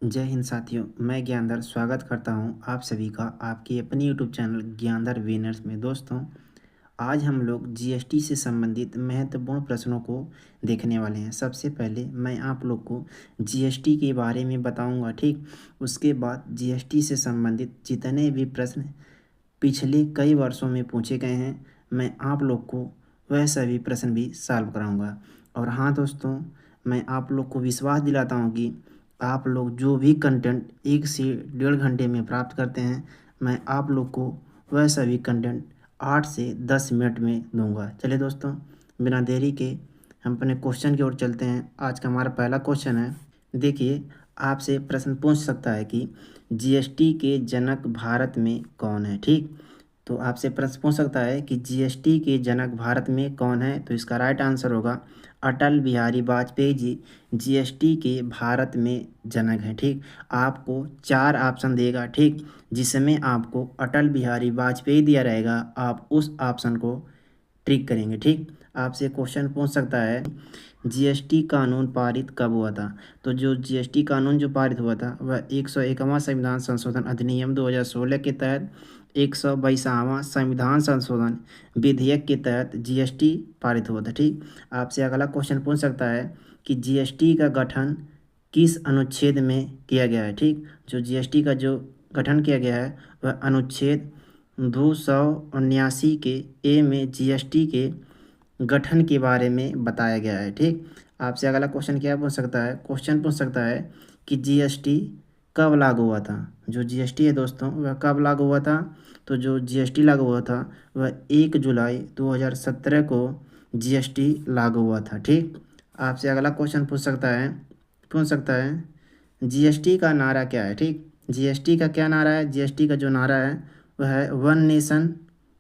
जय हिंद साथियों, मैं ज्ञानधर स्वागत करता हूं आप सभी का आपके अपने यूट्यूब चैनल ज्ञानधर विनर्स में। दोस्तों, आज हम लोग जीएसटी से संबंधित महत्वपूर्ण प्रश्नों को देखने वाले हैं। सबसे पहले मैं आप लोग को जीएसटी के बारे में बताऊंगा, ठीक। उसके बाद जीएसटी से संबंधित जितने भी प्रश्न पिछले कई वर्षों में पूछे गए हैं, मैं आप लोग को वह सभी प्रश्न भी सॉल्व कराऊंगा। और हाँ दोस्तों, मैं आप लोग को विश्वास दिलाता हूँ कि आप लोग जो भी कंटेंट 1 से 1.5 घंटे में प्राप्त करते हैं, मैं आप लोग को वह सभी कंटेंट 8 से 10 मिनट में दूंगा। चलिए दोस्तों, बिना देरी के हम अपने क्वेश्चन की ओर चलते हैं। आज का हमारा पहला क्वेश्चन है। देखिए, आपसे प्रश्न पूछ सकता है कि जीएसटी के जनक भारत में कौन है, ठीक। तो आपसे प्रश्न पूछ सकता है कि जीएसटी के जनक भारत में कौन है। तो इसका राइट आंसर होगा अटल बिहारी वाजपेयी जी जीएसटी के भारत में जनक हैं, ठीक। आपको 4 ऑप्शन देगा, ठीक, जिसमें आपको अटल बिहारी वाजपेयी दिया रहेगा। आप उस ऑप्शन को ट्रिक करेंगे, ठीक। आपसे क्वेश्चन पूछ सकता है जीएसटी कानून पारित कब हुआ था। तो जो जीएसटी कानून जो पारित हुआ था वह 101वां संविधान संशोधन अधिनियम 2016 के तहत 122वां संविधान संशोधन विधेयक के तहत जीएसटी पारित हुआ था, ठीक। आपसे अगला क्वेश्चन पूछ सकता है कि जीएसटी का गठन किस अनुच्छेद में किया गया है, ठीक। जो जीएसटी का जो गठन किया गया है वह अनुच्छेद 279 के ए में जीएसटी के गठन के बारे में बताया गया है, ठीक। आपसे अगला क्वेश्चन क्या पूछ सकता है, क्वेश्चन पूछ सकता है कि जीएसटी कब लागू हुआ था। जो जीएसटी है दोस्तों वह कब लागू हुआ था। तो जो जीएसटी लागू हुआ था वह 1 जुलाई 2017 को जीएसटी लागू हुआ था, ठीक। आपसे अगला क्वेश्चन पूछ सकता है जीएसटी का नारा क्या है, ठीक। जीएसटी का क्या नारा है। जीएसटी का जो नारा है वह है one nation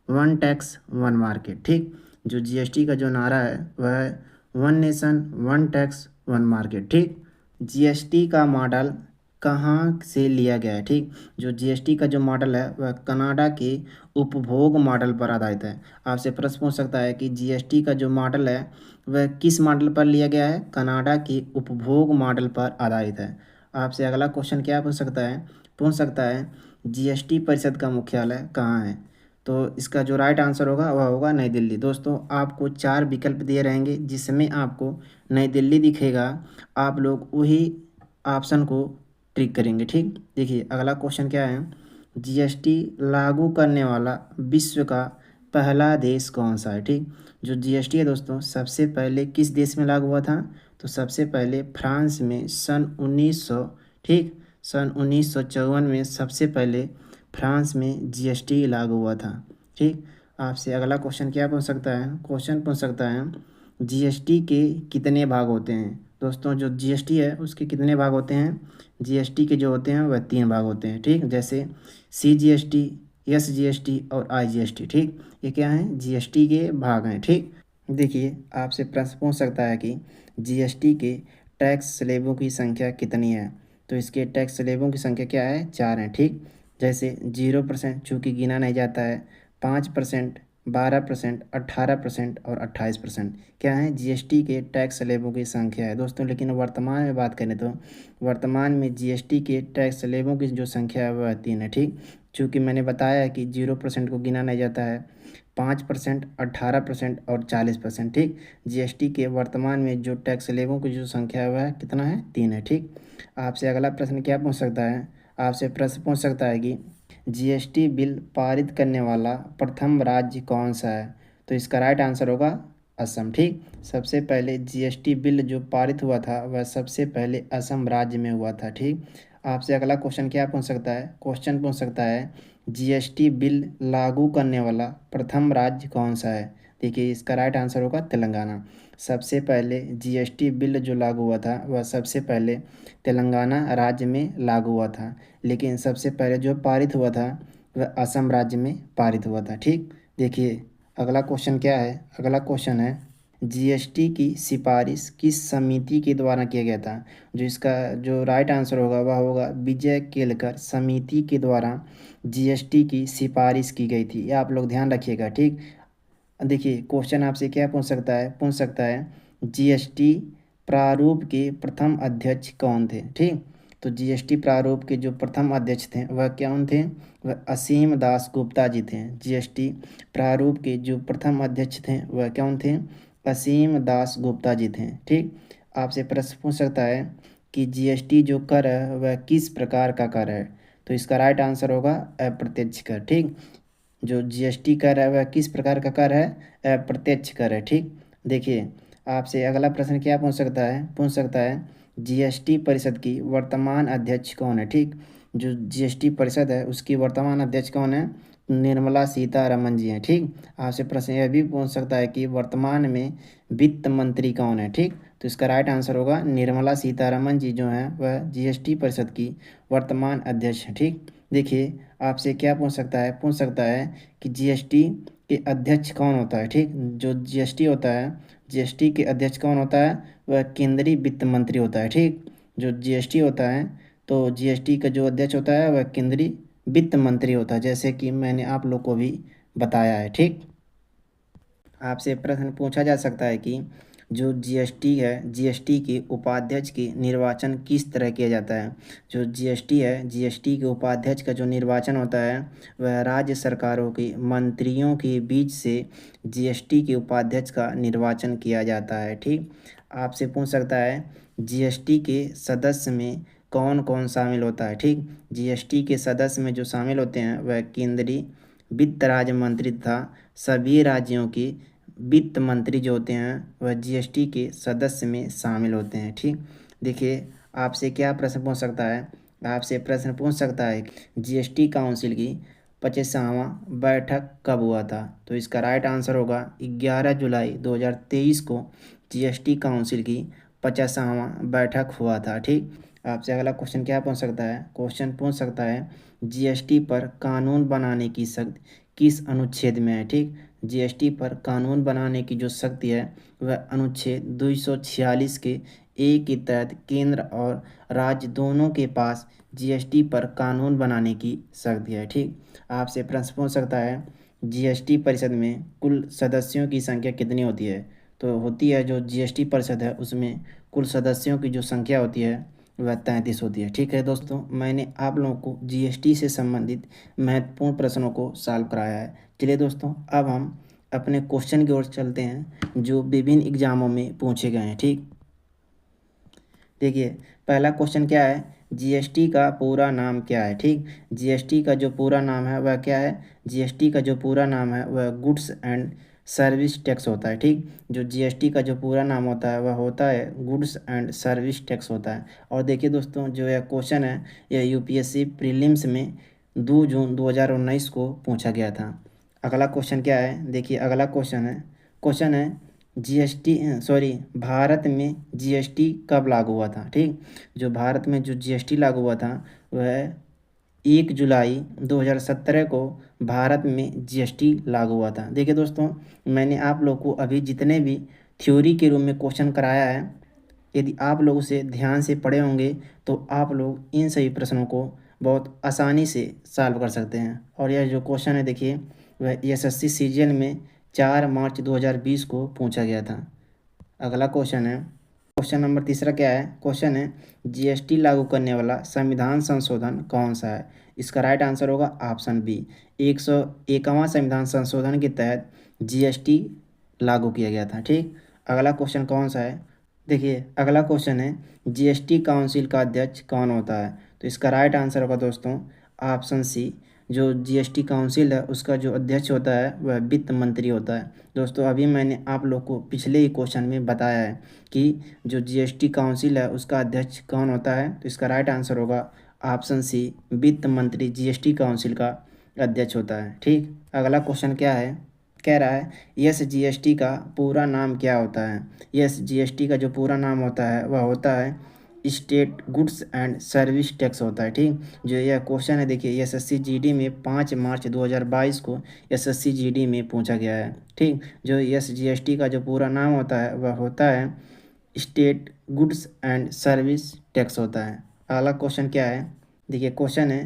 one tax one market, ठीक। जो जीएसटी का जो नारा है वह है one nation one tax one market, ठीक। जीएसटी का मॉडल कहाँ से लिया गया है, ठीक। जो जीएसटी का जो मॉडल है वह कनाडा के उपभोग मॉडल पर आधारित है। आपसे प्रश्न पूछ सकता है कि जीएसटी का जो मॉडल है वह किस मॉडल पर लिया गया है। कनाडा के उपभोग मॉडल पर आधारित है। आपसे अगला क्वेश्चन क्या पूछ सकता है जीएसटी परिषद का मुख्यालय कहाँ है। तो इसका जो राइट आंसर होगा वह होगा नई दिल्ली। दोस्तों, आपको 4 विकल्प दिए रहेंगे जिसमें आपको नई दिल्ली दिखेगा। आप लोग वही ऑप्शन को टिक करेंगे, ठीक। देखिए अगला क्वेश्चन क्या है, जीएसटी लागू करने वाला विश्व का पहला देश कौन सा है, ठीक। जो जीएसटी है दोस्तों सबसे पहले किस देश में लागू हुआ था। तो सबसे पहले फ्रांस में सन 1900, ठीक, सन 1954 में सबसे पहले फ्रांस में जीएसटी लागू हुआ था, ठीक। आपसे अगला क्वेश्चन क्या पूछ सकता है, क्वेश्चन पूछ सकता है जीएसटी के कितने भाग होते हैं। दोस्तों, जो जीएसटी है उसके कितने भाग होते हैं। जीएसटी के जो होते हैं वह 3 भाग होते हैं, ठीक। जैसे सीजीएसटी, एसजीएसटी और आईजीएसटी, ठीक। ये क्या हैं, जीएसटी के भाग हैं, ठीक। देखिए आपसे प्रश्न पूछ सकता है कि जीएसटी के टैक्स स्लेबों की संख्या कितनी है। तो इसके टैक्स स्लेबों की संख्या क्या है, 4 हैं, ठीक। जैसे 0% चूँकि गिना नहीं जाता है, 5%, 12%, 18% और 28% क्या है जीएसटी के टैक्स स्लेबों की संख्या है दोस्तों। लेकिन वर्तमान में बात करें तो वर्तमान में जीएसटी के टैक्स स्लेबों की जो संख्या है वह 3 है, ठीक। चूँकि मैंने बताया है कि 0% को गिना नहीं जाता है, 5%, 18% और 40%, ठीक। जीएसटी के वर्तमान में जो टैक्स स्लेबों की जो संख्या है वह कितना है, 3 है, ठीक। आपसे अगला प्रश्न क्या पूछ सकता है, आपसे प्रश्न पूछ सकता है कि जीएसटी बिल पारित करने वाला प्रथम राज्य कौन सा है। तो इसका राइट आंसर होगा असम, ठीक। सबसे पहले जीएसटी बिल जो पारित हुआ था वह सबसे पहले असम राज्य में हुआ था, ठीक। आपसे अगला क्वेश्चन क्या पूछ सकता है, क्वेश्चन पूछ सकता है जीएसटी बिल लागू करने वाला प्रथम राज्य कौन सा है। देखिए इसका राइट आंसर होगा तेलंगाना। सबसे पहले जीएसटी बिल जो लागू हुआ था वह सबसे पहले तेलंगाना राज्य में लागू हुआ था, लेकिन सबसे पहले जो पारित हुआ था वह असम राज्य में पारित हुआ था, ठीक। देखिए अगला क्वेश्चन क्या है, अगला क्वेश्चन है जीएसटी की सिफारिश किस समिति के द्वारा किया गया था। जो इसका जो राइट आंसर होगा वह होगा विजय केलकर समिति के द्वारा जीएसटी की सिफारिश की गई थी। ये आप लोग ध्यान रखिएगा, ठीक। देखिए क्वेश्चन आपसे क्या पूछ सकता है जीएसटी प्रारूप के प्रथम अध्यक्ष कौन थे, ठीक। तो जीएसटी प्रारूप के जो प्रथम अध्यक्ष थे वह कौन थे? वह असीम दास गुप्ता जी थे। जीएसटी प्रारूप के जो प्रथम अध्यक्ष थे वह कौन थे? असीम दास गुप्ता जी थे। ठीक, आपसे प्रश्न पूछ सकता है कि जीएसटी जो कर है वह किस प्रकार का कर है? तो इसका राइट आंसर होगा अप्रत्यक्ष कर। ठीक, जो जीएसटी कर है वह किस प्रकार का कर है? अप्रत्यक्ष कर है। ठीक, देखिए आपसे अगला प्रश्न क्या पूछ सकता है जीएसटी परिषद की वर्तमान अध्यक्ष कौन है? ठीक, जो जीएसटी परिषद है उसकी वर्तमान अध्यक्ष कौन है? निर्मला सीतारमन जी हैं। ठीक, आपसे प्रश्न यह भी पूछ सकता है कि वर्तमान में वित्त मंत्री कौन है? ठीक, तो इसका राइट आंसर होगा निर्मला सीतारमन जी जो हैं वह जीएसटी परिषद की वर्तमान अध्यक्ष हैं। ठीक, देखिए आपसे क्या पूछ सकता है कि जीएसटी के अध्यक्ष कौन होता है? ठीक, जो जीएसटी होता है, जीएसटी के अध्यक्ष कौन होता है? वह केंद्रीय वित्त मंत्री होता है। ठीक, जो जीएसटी होता है तो जीएसटी का जो अध्यक्ष होता है वह केंद्रीय वित्त मंत्री होता है, जैसे कि मैंने आप लोग को भी बताया है। ठीक, आपसे प्रश्न पूछा जा सकता है कि जो जीएसटी है, जीएसटी के उपाध्यक्ष के निर्वाचन किस तरह किया जाता है? जो जीएसटी है, जीएसटी के उपाध्यक्ष का जो निर्वाचन होता है वह राज्य सरकारों के मंत्रियों के बीच से जीएसटी के उपाध्यक्ष का निर्वाचन किया जाता है। ठीक, आपसे पूछ सकता है जीएसटी के सदस्य में कौन कौन शामिल होता है? ठीक, जीएसटी के सदस्य में जो शामिल होते हैं वह केंद्रीय वित्त राज्य मंत्री तथा सभी राज्यों के वित्त मंत्री जो होते हैं वह जीएसटी के सदस्य में शामिल होते हैं। ठीक, देखिए आपसे क्या प्रश्न पूछ सकता है? आपसे प्रश्न पूछ सकता है जीएसटी काउंसिल की 25वां बैठक कब हुआ था? तो इसका राइट आंसर होगा 11 जुलाई 2023 को जीएसटी काउंसिल की 50वां बैठक हुआ था। ठीक, आपसे अगला क्वेश्चन क्या पूछ सकता है? क्वेश्चन पूछ सकता है जीएसटी पर कानून बनाने की शक्ति किस अनुच्छेद में है? ठीक, जीएसटी पर कानून बनाने की जो शक्ति है वह अनुच्छेद 246 के ए के तहत केंद्र और राज्य दोनों के पास जीएसटी पर कानून बनाने की शक्ति है। ठीक, आपसे प्रश्न पूछ सकता है जीएसटी परिषद में कुल सदस्यों की संख्या कितनी होती है? तो होती है जो जीएसटी परिषद है उसमें कुल सदस्यों की जो संख्या होती है वह 33 होती है। ठीक है दोस्तों, मैंने आप लोगों को जीएसटी से संबंधित महत्वपूर्ण प्रश्नों को सॉल्व कराया है। चलिए दोस्तों, अब हम अपने क्वेश्चन की ओर चलते हैं जो विभिन्न एग्जामों में पूछे गए हैं। ठीक, देखिए पहला क्वेश्चन क्या है? जीएसटी का पूरा नाम क्या है? ठीक, जीएसटी का जो पूरा नाम है वह क्या है? जीएसटी का जो पूरा नाम है वह गुड्स एंड सर्विस टैक्स होता है। ठीक, जो जीएसटी का जो पूरा नाम होता है वह होता है गुड्स एंड सर्विस टैक्स होता है। और देखिए दोस्तों, जो यह क्वेश्चन है यह यूपीएससी प्रीलिम्स में 2 जून 2019 को पूछा गया था। अगला क्वेश्चन क्या है? देखिए अगला क्वेश्चन है जीएसटी भारत में जीएसटी कब लागू हुआ था? ठीक, जो भारत में जो जीएसटी लागू हुआ था वह 1 जुलाई 2017 को भारत में जीएसटी लागू हुआ था। देखिए दोस्तों, मैंने आप लोग को अभी जितने भी थ्योरी के रूप में क्वेश्चन कराया है, यदि आप लोग उसे ध्यान से पढ़े होंगे तो आप लोग इन सभी प्रश्नों को बहुत आसानी से सॉल्व कर सकते हैं। और यह जो क्वेश्चन है देखिए वह एसएससी सीजीएल में 4 मार्च 2020 को पूछा गया था। अगला क्वेश्चन है, क्वेश्चन नंबर तीसरा क्या है? क्वेश्चन है जीएसटी लागू करने वाला संविधान संशोधन कौन सा है? इसका राइट आंसर होगा ऑप्शन बी, 101वां संविधान संशोधन के तहत जीएसटी लागू किया गया था। ठीक, अगला क्वेश्चन कौन सा है? देखिए अगला क्वेश्चन है जीएसटी काउंसिल का अध्यक्ष कौन होता है? तो इसका राइट आंसर होगा दोस्तों ऑप्शन सी, जो जीएसटी काउंसिल है उसका जो अध्यक्ष होता है वह वित्त मंत्री होता है। दोस्तों अभी मैंने आप लोग को पिछले ही क्वेश्चन में बताया है कि जो जीएसटी काउंसिल है उसका अध्यक्ष कौन होता है, तो इसका राइट आंसर होगा ऑप्शन सी, वित्त मंत्री जीएसटी काउंसिल का अध्यक्ष होता है। ठीक, अगला क्वेश्चन क्या है? कह रहा है यस जीएसटी का पूरा नाम क्या होता है? यस जीएसटी का जो पूरा नाम होता है वह होता है state goods and service tax होता है। ठीक, जो यह क्वेश्चन है देखिए एसएससी जीडी में 5 मार्च 2022 को एसएससी जीडी में पूछा गया है। ठीक, जो यस जीएसटी का जो पूरा नाम होता है वह होता है state goods and service tax होता है। अगला क्वेश्चन क्या है? देखिए क्वेश्चन है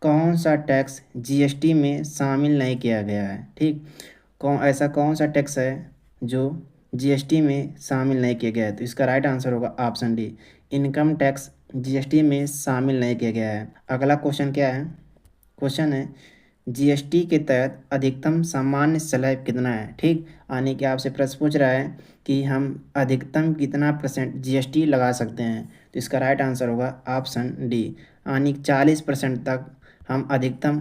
कौन सा टैक्स जीएसटी में शामिल नहीं किया गया है? ठीक, कौन सा टैक्स है जो जीएसटी में शामिल नहीं किया गया है? तो इसका राइट आंसर होगा option D, income tax GST में शामिल नहीं किया गया है। अगला क्वेश्चन क्या है? क्वेश्चन है जीएसटी के तहत अधिकतम सामान्य स्लैब कितना है? ठीक, यानी कि आपसे प्रश्न पूछ रहा है कि हम अधिकतम कितना % जीएसटी लगा सकते हैं। तो इसका राइट आंसर होगा ऑप्शन डी, यानी 40% तक हम अधिकतम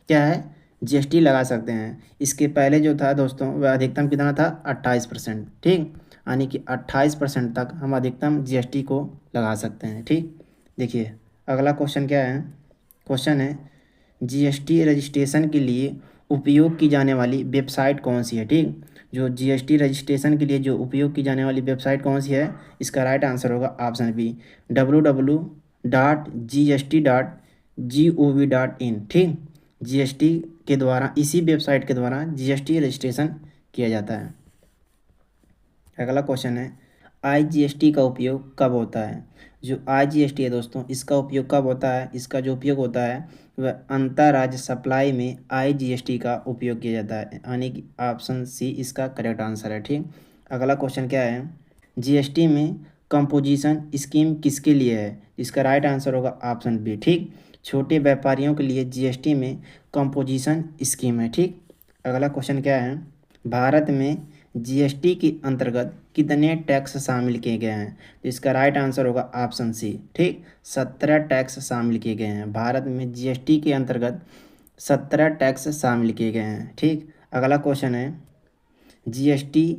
क्या है जीएसटी लगा सकते हैं। इसके पहले जो था दोस्तों वह अधिकतम कितना था? 28%। ठीक, यानी कि 28% तक हम अधिकतम जीएसटी को लगा सकते हैं। ठीक, देखिए अगला क्वेश्चन क्या है? क्वेश्चन है जीएसटी रजिस्ट्रेशन के लिए उपयोग की जाने वाली वेबसाइट कौन सी है? ठीक, जो जीएसटी रजिस्ट्रेशन के लिए जो उपयोग की जाने वाली वेबसाइट कौन सी है? इसका राइट आंसर होगा ऑप्शन बी, www.gst.gov.in। ठीक, जीएसटी के द्वारा, इसी वेबसाइट के द्वारा जीएसटी रजिस्ट्रेशन किया जाता है। अगला क्वेश्चन है आईजीएसटी का उपयोग कब होता है? जो आईजीएसटी है दोस्तों, इसका उपयोग कब होता है? इसका जो उपयोग होता है वह अंतर्राज्य सप्लाई में आईजीएसटी का उपयोग किया जाता है, यानी कि ऑप्शन सी इसका करेक्ट आंसर है। ठीक, अगला क्वेश्चन क्या है? जीएसटी में कंपोजिशन स्कीम किसके लिए है? इसका राइट आंसर होगा ऑप्शन बी। ठीक, छोटे व्यापारियों के लिए जीएसटी में कंपोजिशन स्कीम है। ठीक, अगला क्वेश्चन क्या है? भारत में जीएसटी के अंतर्गत कितने टैक्स शामिल किए गए हैं? तो इसका राइट आंसर होगा ऑप्शन सी। ठीक, 17 टैक्स शामिल किए गए हैं। भारत में जीएसटी के अंतर्गत 17 टैक्स शामिल किए गए हैं। ठीक, अगला क्वेश्चन है जीएसटी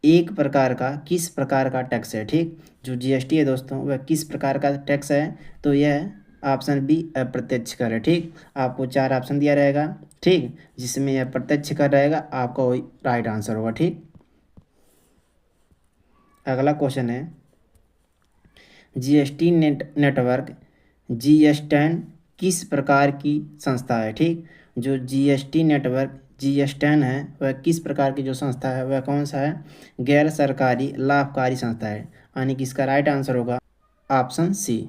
एक प्रकार का किस प्रकार का टैक्स है? ठीक, जो जीएसटी है दोस्तों वह किस प्रकार का टैक्स है? तो यह ऑप्शन बी अप्रत्यक्ष कर है। ठीक, आपको 4 ऑप्शन दिया रहेगा। ठीक, जिसमें यह प्रत्यक्ष कर रहेगा आपका वही राइट आंसर होगा। ठीक, अगला क्वेश्चन है जीएसटी नेटवर्क जीएसटैन किस प्रकार की संस्था है? ठीक, जो जीएसटी नेटवर्क जीएसटैन है वह किस प्रकार की जो संस्था है वह कौन सा है? गैर सरकारी लाभकारी संस्था है, यानी कि इसका राइट आंसर होगा ऑप्शन सी।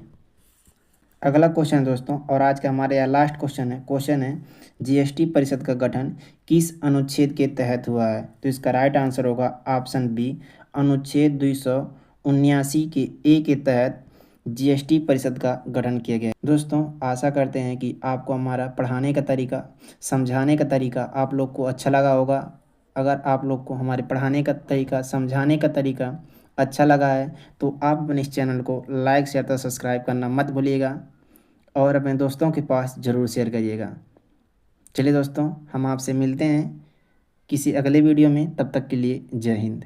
अगला क्वेश्चन है दोस्तों, और आज का हमारे यहाँ लास्ट क्वेश्चन है जीएसटी परिषद का गठन किस अनुच्छेद के तहत हुआ है? तो इसका राइट आंसर होगा ऑप्शन बी, अनुच्छेद 279 के ए के तहत जीएसटी परिषद का गठन किया गया। दोस्तों आशा करते हैं कि आपको हमारा पढ़ाने का तरीका, समझाने का तरीका आप लोग को अच्छा लगा होगा। अगर आप लोग को हमारे पढ़ाने का तरीका, समझाने का तरीका अच्छा लगा है तो आप अपने इस चैनल को लाइक शेयर तथा सब्सक्राइब करना मत भूलिएगा और अपने दोस्तों के पास ज़रूर शेयर करिएगा। चलिए दोस्तों, हम आपसे मिलते हैं किसी अगले वीडियो में, तब तक के लिए जय हिंद।